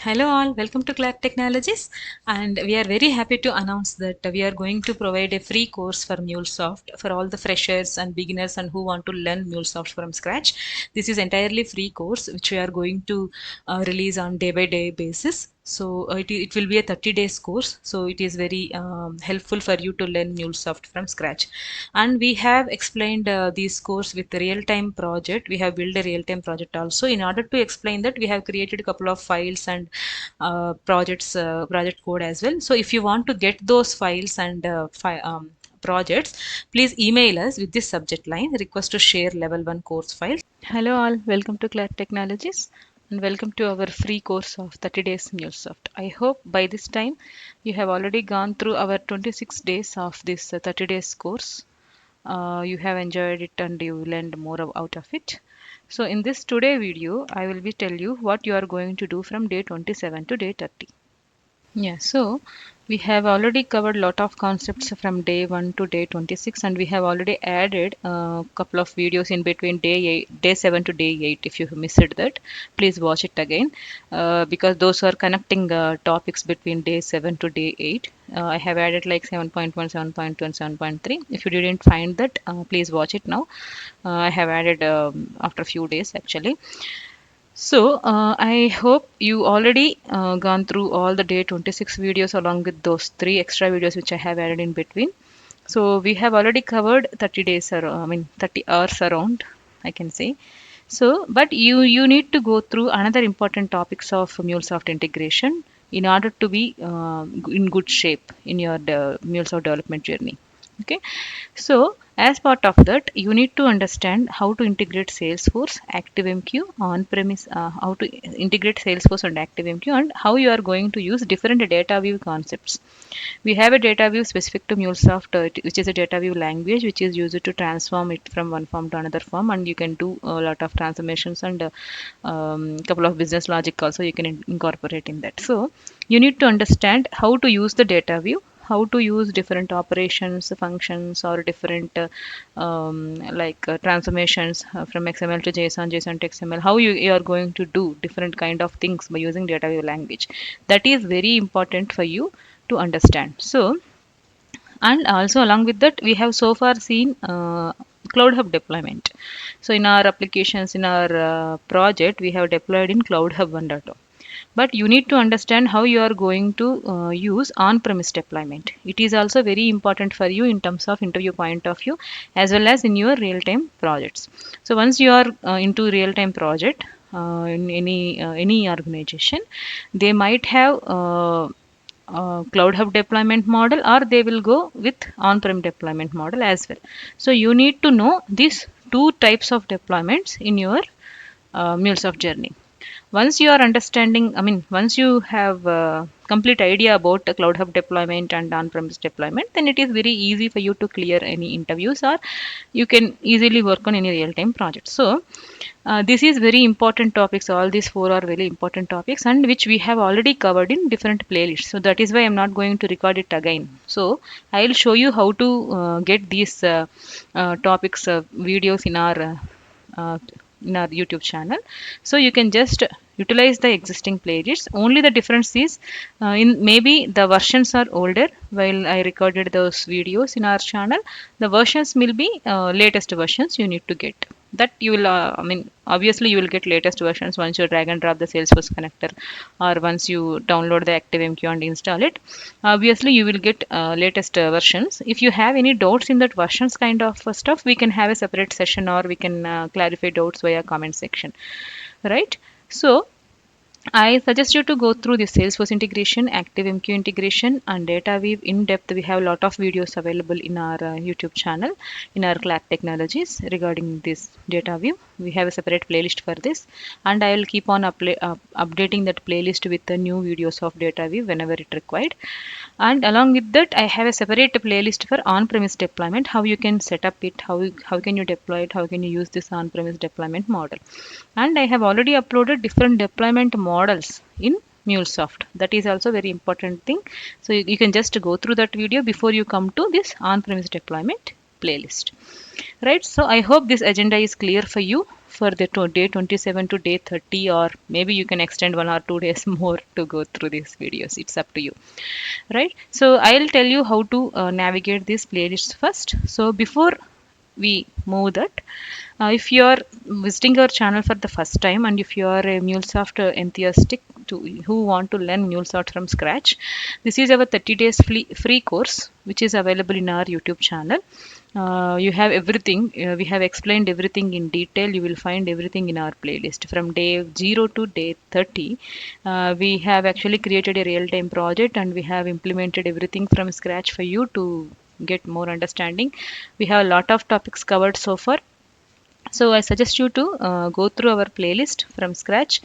Hello all, welcome to Clark Technologies, and we are very happy to announce that we are going to provide a free course for MuleSoft for all the freshers and beginners and who want to learn MuleSoft from scratch. This is entirely free course which we are going to release on day by day basis. So it will be a 30 days course. So it is very helpful for you to learn MuleSoft from scratch. And we have explained this course with the real-time project. We have built a real-time project also. In order to explain that, we have created a couple of files and project code as well. So if you want to get those files and projects, please email us with this subject line request to share level 1 course files. Hello all, welcome to Clark Technologies and welcome to our free course of 30 days MuleSoft. I hope by this time you have already gone through our 26 days of this 30 days course. You have enjoyed it and you learned more out of it. So in this today video, I will be tell you what you are going to do from day 27 to day 30. Yeah, so we have already covered lot of concepts from day 1 to day 26, and we have already added a couple of videos in between day 7 to day 8. If you missed that, please watch it again because those are connecting topics between day 7 to day 8. I have added like 7.1, 7.2, and 7.3. If you didn't find that, please watch it now. I have added after a few days actually. So, I hope you already gone through all the day 26 videos along with those three extra videos which I have added in between. So, we have already covered 30 days, I mean 30 hours around, I can say. So, but you need to go through another important topics of MuleSoft integration in order to be in good shape in your MuleSoft development journey. Okay, so as part of that, you need to understand how to integrate Salesforce, ActiveMQ on-premise, how to integrate Salesforce and ActiveMQ, and how you are going to use different data view concepts. We have a data view specific to MuleSoft, which is a data view language, which is used to transform it from one form to another form, and you can do a lot of transformations and couple of business logic also you can incorporate in that. So you need to understand how to use the data view, how to use different operations, functions, or different transformations from XML to JSON, JSON to XML. How you are going to do different kind of things by using data view language. That is very important for you to understand. So, and also along with that, we have so far seen Cloud Hub deployment. So in our applications, in our project, we have deployed in Cloud Hub 1.0. But you need to understand how you are going to use on-premise deployment. It is also very important for you in terms of interview point of view as well as in your real-time projects. So once you are into real-time project in any organization, they might have Cloud Hub deployment model, or they will go with on-prem deployment model as well. So you need to know these two types of deployments in your MuleSoft journey. Once you are understanding, I mean, once you have complete idea about the Cloud Hub deployment and on-premise deployment, then it is very easy for you to clear any interviews, or you can easily work on any real-time project. So this is very important topics. All these four are very important topics, and which we have already covered in different playlists. So that is why I'm not going to record it again. So I will show you how to get these topics videos uh, in our YouTube channel. So you can just utilize the existing playlists. Only the difference is in maybe the versions are older while I recorded those videos in our channel. The versions will be latest versions you need to get. That you will, I mean, obviously you will get latest versions once you drag and drop the Salesforce connector, or once you download the ActiveMQ and install it. Obviously you will get latest versions. If you have any doubts in that versions kind of stuff, we can have a separate session, or we can clarify doubts via comment section, right? So I suggest you to go through the Salesforce integration, ActiveMQ integration, and DataWeave in depth. We have a lot of videos available in our YouTube channel, in our Clark Technologies regarding this DataWeave. We have a separate playlist for this, and I will keep on updating that playlist with the new videos of DataWeave whenever it required. And along with that, I have a separate playlist for on-premise deployment, how you can set up it, how can you deploy it, how can you use this on-premise deployment model. And I have already uploaded different deployment models in MuleSoft. That is also very important thing. So you can just go through that video before you come to this on-premise deployment playlist. Right. So I hope this agenda is clear for you for the day 27 to day 30, or maybe you can extend 1 or 2 days more to go through these videos. It's up to you, right? So I'll tell you how to navigate these playlists first. So before we move that, if you are visiting our channel for the first time, and if you are a MuleSoft enthusiastic who want to learn MuleSoft from scratch, this is our 30 days free course which is available in our YouTube channel. You have everything. We have explained everything in detail. You will find everything in our playlist from day 0 to day 30. We have actually created a real-time project, and we have implemented everything from scratch for you to get more understanding. We have a lot of topics covered so far, so I suggest you to go through our playlist from scratch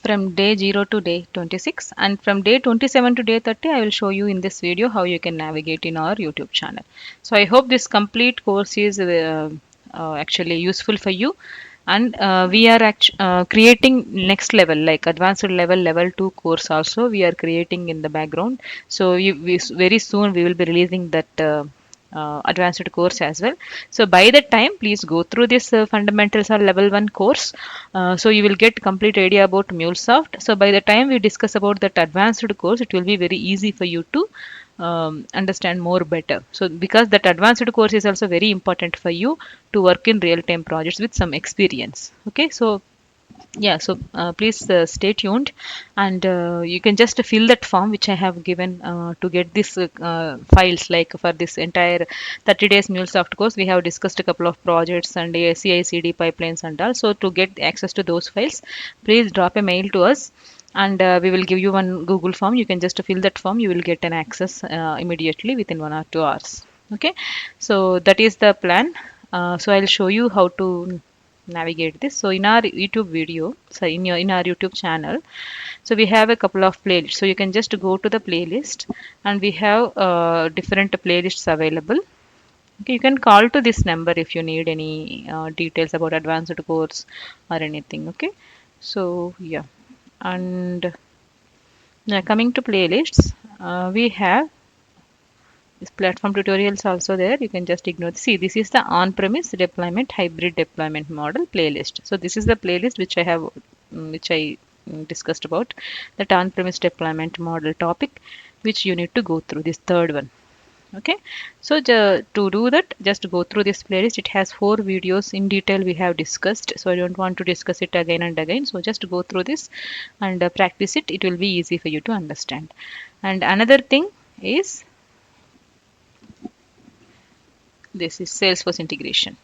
from day 0 to day 26, and from day 27 to day 30 I will show you in this video how you can navigate in our YouTube channel. So I hope this complete course is actually useful for you, and we are creating next level, like advanced level 2 course also we are creating in the background. So very soon we will be releasing that advanced course as well. So by that time, please go through this fundamentals or level 1 course. So you will get complete idea about MuleSoft. So by the time we discuss about that advanced course, it will be very easy for you to understand more better. So because that advanced course is also very important for you to work in real time projects with some experience. Okay, so yeah, so please stay tuned, and you can just fill that form which I have given to get this files. Like for this entire 30 days MuleSoft course, we have discussed a couple of projects and CI/CD pipelines and all. So to get access to those files, please drop a mail to us, and we will give you one Google form. You can just fill that form. You will get an access immediately within 1 or 2 hours. Okay, so that is the plan. So I'll show you how to navigate this. So in our YouTube video, so in our YouTube channel, so we have a couple of playlists. So you can just go to the playlist, and we have different playlists available. Okay, you can call to this number if you need any details about advanced course or anything. Okay, so yeah, and coming to playlists, we have this platform tutorials also there. You can just ignore. See, this is the on-premise deployment hybrid deployment model playlist. So this is the playlist which I have, which I discussed about that on-premise deployment model topic, which you need to go through this third one. Okay, so to do that, just go through this playlist. It has 4 videos in detail we have discussed, so I don't want to discuss it again and again. So just go through this and practice it. It will be easy for you to understand. And another thing is, this is Salesforce integration.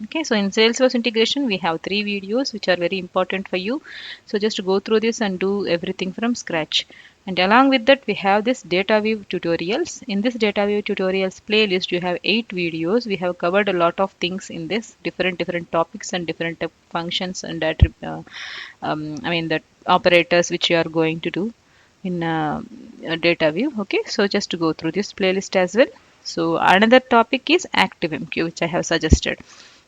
Okay, so in Salesforce integration, we have 3 videos which are very important for you. So just go through this and do everything from scratch. And along with that, we have this data view tutorials. In this data view tutorials playlist, you have 8 videos. We have covered a lot of things in this, different topics and different functions and I mean the operators which you are going to do in data view. Okay, so just go through this playlist as well. So another topic is ActiveMQ, which I have suggested.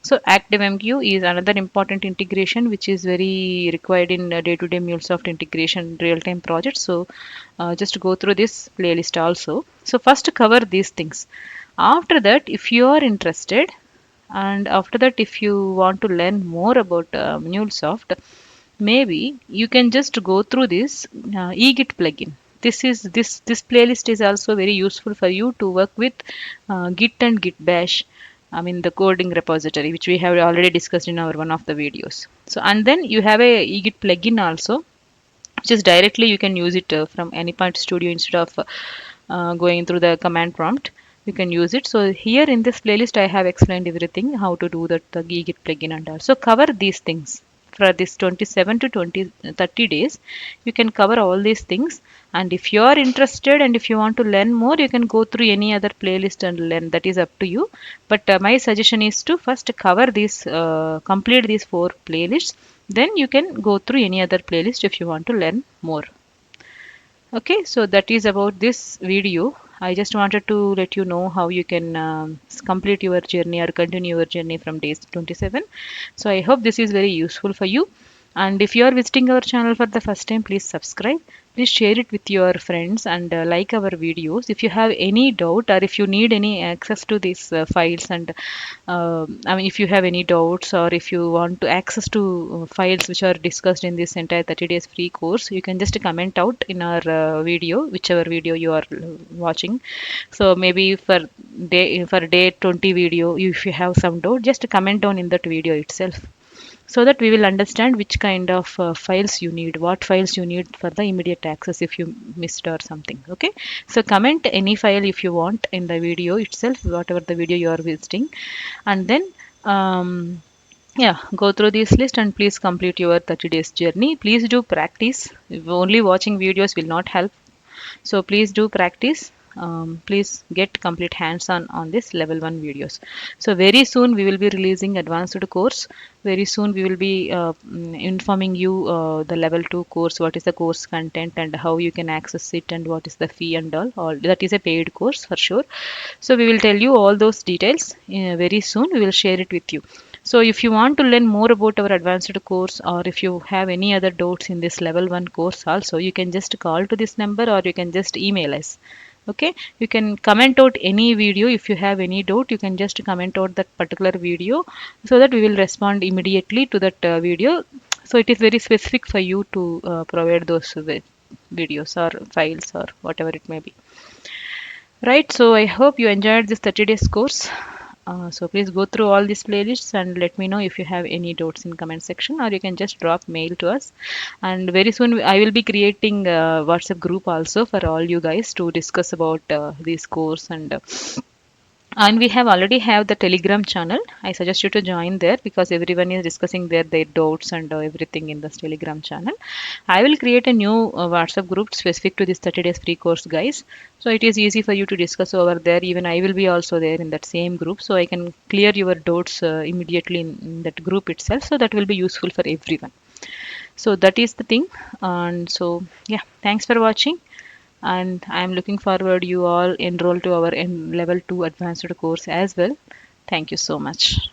So ActiveMQ is another important integration which is very required in day-to-day MuleSoft integration real-time projects. So just go through this playlist also. So first cover these things. After that, if you are interested, and after that, if you want to learn more about MuleSoft, maybe you can just go through this eGit plugin. This playlist is also very useful for you to work with Git and Git Bash. I mean the coding repository, which we have already discussed in our one of the videos. So and then you have a eGit plugin also, which is directly you can use it from Anypoint Studio instead of going through the command prompt. You can use it. So here in this playlist, I have explained everything how to do that the eGit plugin and all. So cover these things for this 27 to 30 days. You can cover all these things. And if you are interested and if you want to learn more, you can go through any other playlist and learn. That is up to you. But my suggestion is to first cover these, complete these 4 playlists. Then you can go through any other playlist if you want to learn more. Okay, so that is about this video. I just wanted to let you know how you can complete your journey or continue your journey from day 27. So I hope this is very useful for you. And if you are visiting our channel for the first time, please subscribe. Please share it with your friends and like our videos. If you have any doubt or if you need any access to these files and I mean, if you have any doubts or if you want to access to files which are discussed in this entire 30 days free course, you can just comment out in our video, whichever video you are watching. So maybe for day 20 video, if you have some doubt, just comment down in that video itself so that we will understand which kind of files you need, what files you need for the immediate access if you missed or something. Okay, so comment any file if you want in the video itself, whatever the video you are visiting, and then yeah, go through this list and please complete your 30 days journey. Please do practice. Only watching videos will not help, so please do practice. Please get complete hands on this level 1 videos. So very soon we will be releasing advanced course. Very soon we will be informing you the level 2 course, what is the course content and how you can access it and what is the fee and all that is a paid course for sure. So we will tell you all those details very soon. We will share it with you. So if you want to learn more about our advanced course or if you have any other doubts in this level 1 course also, you can just call to this number or you can just email us. Okay, you can comment out any video. If you have any doubt, you can just comment out that particular video so that we will respond immediately to that video. So it is very specific for you to provide those videos or files or whatever it may be. Right, so I hope you enjoyed this 30 days course. So please go through all these playlists and let me know if you have any doubts in comment section, or you can just drop mail to us. And very soon I will be creating a WhatsApp group also for all you guys to discuss about this course, and we have already have the Telegram channel. I suggest you to join there because everyone is discussing their doubts and everything in this Telegram channel. I will create a new WhatsApp group specific to this 30 days free course, guys. So it is easy for you to discuss over there. Even I will be also there in that same group, so I can clear your doubts immediately in that group itself. So that will be useful for everyone. So that is the thing. And so yeah, thanks for watching, and I am looking forward you all enroll to our level 2 advanced course as well. Thank you so much.